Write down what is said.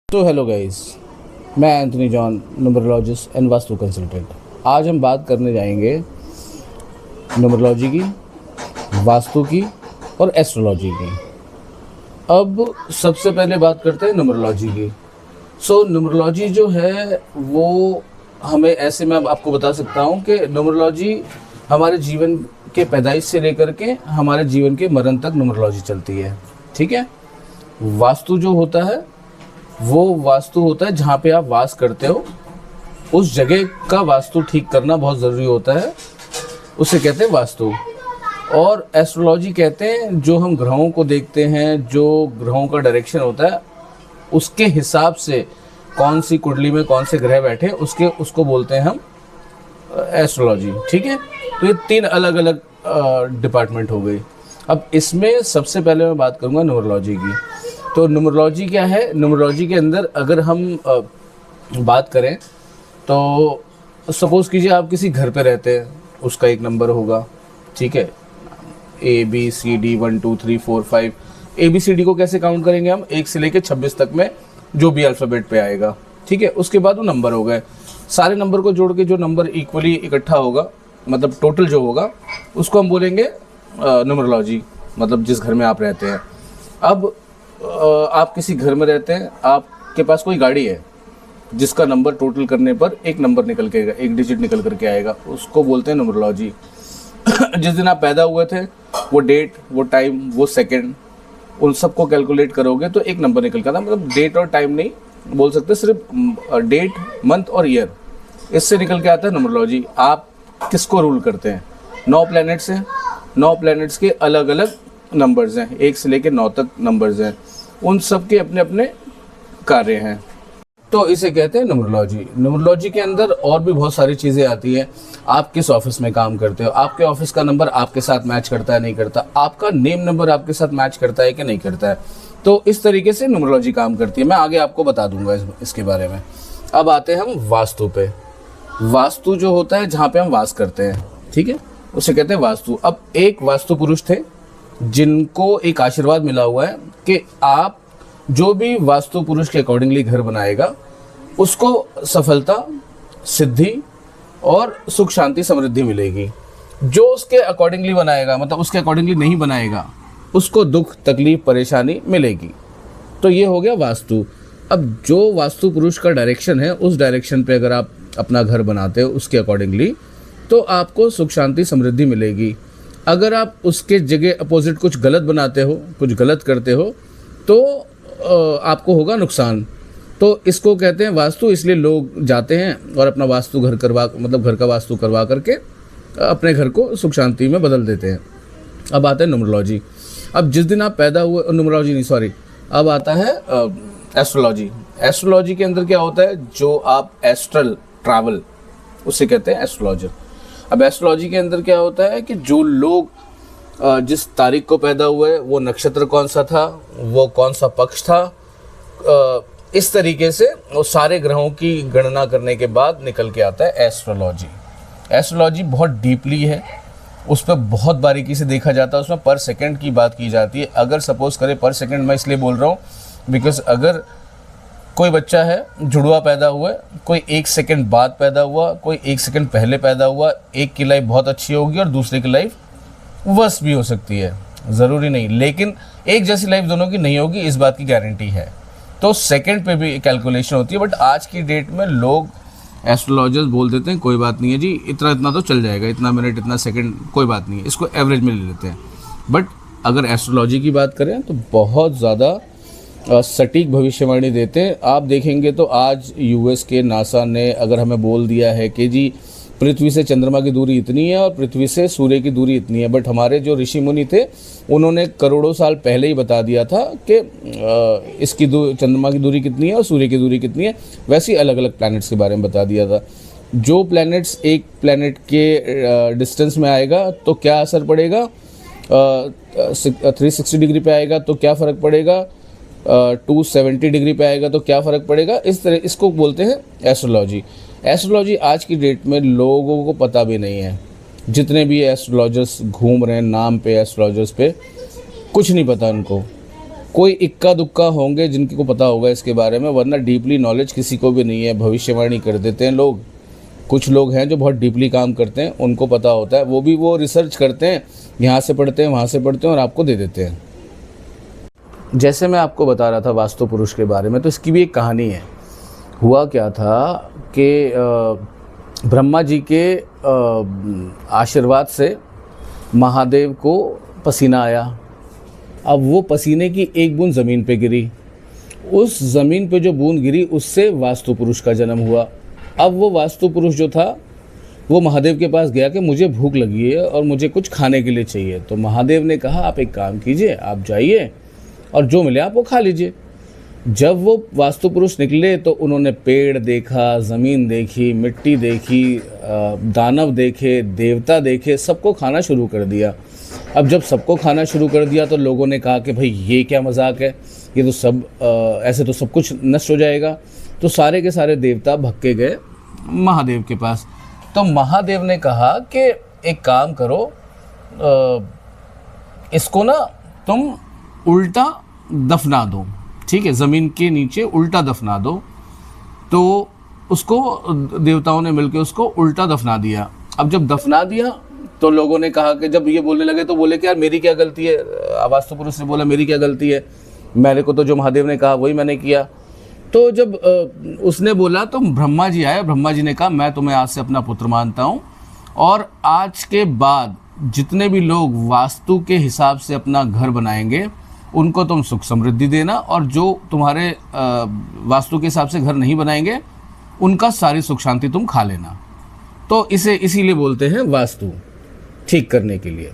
तो hello guys, मैं Anthony John, numerologist and vastu consultant. आज हम बात करने जाएंगे न्यूमरोलॉजी की, वास्तु की और एस्ट्रोलॉजी की। अब सबसे पहले बात करते हैं न्यूमरोलॉजी की। न्यूमरोलॉजी जो है वो हमें ऐसे मैं आपको बता सकता हूँ कि न्यूमरोलॉजी हमारे जीवन के पैदाइश से लेकर के हमारे जीवन के मरण तक न्यूमरोलॉजी चलती है। ठीक है। वास्तु जो होता है वो वास्तु होता है जहाँ पे आप वास करते हो, उस जगह का वास्तु ठीक करना बहुत ज़रूरी होता है, उसे कहते हैं वास्तु। और एस्ट्रोलॉजी कहते हैं जो हम ग्रहों को देखते हैं, जो ग्रहों का डायरेक्शन होता है उसके हिसाब से कौन सी कुंडली में कौन से ग्रह बैठे उसको बोलते हैं हम एस्ट्रोलॉजी। ठीक है। तो ये तीन अलग अलग डिपार्टमेंट हो गई। अब इसमें सबसे पहले मैं बात करूँगा न्यूमरोलॉजी की। तो न्यूमरोलॉजी क्या है? न्यूमरोलॉजी के अंदर अगर हम बात करें तो सपोज़ कीजिए आप किसी घर पे रहते हैं, उसका एक नंबर होगा। ठीक है। ABCD 1 2 3 4 5। ABCD को कैसे काउंट करेंगे हम? 1 से लेकर 26 तक में जो भी अल्फ़ाबेट पे आएगा। ठीक है। उसके बाद वो नंबर हो गए। सारे नंबर को जोड़ के जो नंबर इक्वली इकट्ठा होगा, मतलब टोटल जो होगा, उसको हम बोलेंगे न्यूमरोलॉजी, मतलब जिस घर में आप रहते हैं। अब आप किसी घर में रहते हैं, आपके पास कोई गाड़ी है जिसका नंबर टोटल करने पर एक नंबर निकल के आएगा, एक डिजिट निकल करके आएगा, उसको बोलते हैं न्यूमरोलॉजी। जिस दिन आप पैदा हुए थे वो डेट, वो टाइम, वो सेकंड, उन सबको कैलकुलेट करोगे तो एक नंबर निकल के आता है। मतलब डेट और टाइम नहीं बोल सकते, सिर्फ डेट, मंथ और ईयर, इससे निकल के आता है न्यूमरोलॉजी। आप किसको रूल करते हैं? 9 प्लैनेट्स हैं, 9 प्लैनेट्स के अलग अलग नंबर्स हैं, 1 से लेकर 9 तक नंबर्स हैं, उन सब के अपने अपने कार्य हैं, तो इसे कहते हैं न्यूमरोलॉजी। न्यूमरोलॉजी के अंदर और भी बहुत सारी चीज़ें आती हैं। आप किस ऑफिस में काम करते हो, आपके ऑफिस का नंबर आपके साथ मैच करता है नहीं करता, आपका नेम नंबर आपके साथ मैच करता है कि नहीं करता है, तो इस तरीके से न्यूमरोलॉजी काम करती है। मैं आगे आपको बता दूंगा इसके बारे में। अब आते हैं हम वास्तु पे। वास्तु जो होता है जहाँ पे हम वास करते हैं, ठीक है, उसे कहते हैं वास्तु। अब एक वास्तु पुरुष थे जिनको एक आशीर्वाद मिला हुआ है कि आप जो भी वास्तु पुरुष के अकॉर्डिंगली घर बनाएगा उसको सफलता, सिद्धि और सुख शांति समृद्धि मिलेगी। जो उसके अकॉर्डिंगली बनाएगा, मतलब उसके अकॉर्डिंगली नहीं बनाएगा, उसको दुख, तकलीफ, परेशानी मिलेगी। तो ये हो गया वास्तु। अब जो वास्तु पुरुष का डायरेक्शन है, उस डायरेक्शन पे अगर आप अपना घर बनाते हो उसके अकॉर्डिंगली, तो आपको सुख शांति समृद्धि मिलेगी। अगर आप उसके जगह अपोजिट कुछ गलत बनाते हो, कुछ गलत करते हो, तो आपको होगा नुकसान। तो इसको कहते हैं वास्तु। इसलिए लोग जाते हैं और अपना वास्तु घर का वास्तु करवा करके अपने घर को सुख शांति में बदल देते हैं। अब आता है न्यूमरोलॉजी। अब जिस दिन आप पैदा हुए, न्यूमरोलॉजी नहीं, सॉरी, अब आता है एस्ट्रोलॉजी। एस्ट्रोलॉजी के अंदर क्या होता है? जो आप एस्ट्रल ट्रैवल, उसे कहते हैं एस्ट्रोलॉजर। अब एस्ट्रोलॉजी के अंदर क्या होता है कि जो लोग जिस तारीख को पैदा हुए, वो नक्षत्र कौन सा था, वो कौन सा पक्ष था, इस तरीके से वो सारे ग्रहों की गणना करने के बाद निकल के आता है एस्ट्रोलॉजी। एस्ट्रोलॉजी बहुत डीपली है, उस पर बहुत बारीकी से देखा जाता है, उसमें पर सेकंड की बात की जाती है। अगर सपोज करें पर सेकंड, मैं इसलिए बोल रहा हूँ बिकॉज अगर कोई बच्चा है, जुड़वा पैदा हुआ है, कोई 1 सेकंड बाद पैदा हुआ, कोई 1 सेकंड पहले पैदा हुआ, एक की लाइफ बहुत अच्छी होगी और दूसरे की लाइफ वर्स्ट भी हो सकती है, ज़रूरी नहीं, लेकिन एक जैसी लाइफ दोनों की नहीं होगी, इस बात की गारंटी है। तो सेकंड पे भी कैलकुलेशन होती है, बट आज की डेट में लोग एस्ट्रोलॉजर्स बोल देते हैं कोई बात नहीं है जी, इतना इतना तो चल जाएगा, इतना मिनट, इतना सेकंड, कोई बात नहीं है, इसको एवरेज में ले लेते हैं। बट अगर एस्ट्रोलॉजी की बात करें तो बहुत ज़्यादा सटीक भविष्यवाणी देते हैं। आप देखेंगे तो आज US के नासा ने अगर हमें बोल दिया है कि जी पृथ्वी से चंद्रमा की दूरी इतनी है और पृथ्वी से सूर्य की दूरी इतनी है, बट हमारे जो ऋषि मुनि थे उन्होंने करोड़ों साल पहले ही बता दिया था कि इसकी चंद्रमा की दूरी कितनी है और सूर्य की दूरी कितनी है। वैसे ही अलग अलग प्लैनेट्स के बारे में बता दिया था। जो प्लैनेट्स एक प्लैनेट के डिस्टेंस में आएगा तो क्या असर पड़ेगा, 360 डिग्री पे आएगा तो क्या फ़र्क पड़ेगा, 270 डिग्री पे आएगा तो क्या फ़र्क पड़ेगा, इस तरह इसको बोलते हैं एस्ट्रोलॉजी। एस्ट्रोलॉजी आज की डेट में लोगों को पता भी नहीं है। जितने भी एस्ट्रोलॉजर्स घूम रहे हैं नाम पे, एस्ट्रोलॉजर्स पे कुछ नहीं पता उनको। कोई इक्का दुक्का होंगे जिनके को पता होगा इसके बारे में, वरना डीपली नॉलेज किसी को भी नहीं है। भविष्यवाणी कर देते हैं लोग, कुछ लोग हैं जो बहुत डीपली काम करते हैं, उनको पता होता है, वो भी वो रिसर्च करते हैं, यहाँ से पढ़ते हैं, वहाँ से पढ़ते हैं और आपको दे देते हैं। जैसे मैं आपको बता रहा था वास्तु पुरुष के बारे में, तो इसकी भी एक कहानी है। हुआ क्या था कि ब्रह्मा जी के आशीर्वाद से महादेव को पसीना आया। अब वो पसीने की एक बूंद ज़मीन पे गिरी, उस ज़मीन पे जो बूंद गिरी उससे वास्तु पुरुष का जन्म हुआ। अब वो वास्तु पुरुष जो था वो महादेव के पास गया कि मुझे भूख लगी है और मुझे कुछ खाने के लिए चाहिए। तो महादेव ने कहा आप एक काम कीजिए, आप जाइए और जो मिले आप वो खा लीजिए। जब वो वास्तु पुरुष निकले तो उन्होंने पेड़ देखा, ज़मीन देखी, मिट्टी देखी, दानव देखे, देवता देखे, सबको खाना शुरू कर दिया। अब जब सबको खाना शुरू कर दिया तो लोगों ने कहा कि भाई ये क्या मजाक है, ये तो सब ऐसे तो सब कुछ नष्ट हो जाएगा। तो सारे के सारे देवता भक्के गए महादेव के पास। तो महादेव ने कहा कि एक काम करो, इसको ना तुम उल्टा दफना दो, ठीक है, ज़मीन के नीचे उल्टा दफना दो। तो उसको देवताओं ने मिलकर उसको उल्टा दफना दिया। अब जब दफना दिया तो लोगों ने कहा कि जब ये बोलने लगे तो बोले कि यार मेरी क्या गलती है। वास्तु पुरुष ने बोला मेरी क्या गलती है, मेरे को तो जो महादेव ने कहा वही मैंने किया। तो जब उसने बोला तो ब्रह्मा जी आए। ब्रह्मा जी ने कहा मैं तुम्हें आज से अपना पुत्र मानता हूँ और आज के बाद जितने भी लोग वास्तु के हिसाब से अपना घर बनाएंगे उनको तुम सुख समृद्धि देना, और जो तुम्हारे वास्तु के हिसाब से घर नहीं बनाएंगे उनका सारी सुख शांति तुम खा लेना। तो इसे इसीलिए बोलते हैं वास्तु ठीक करने के लिए।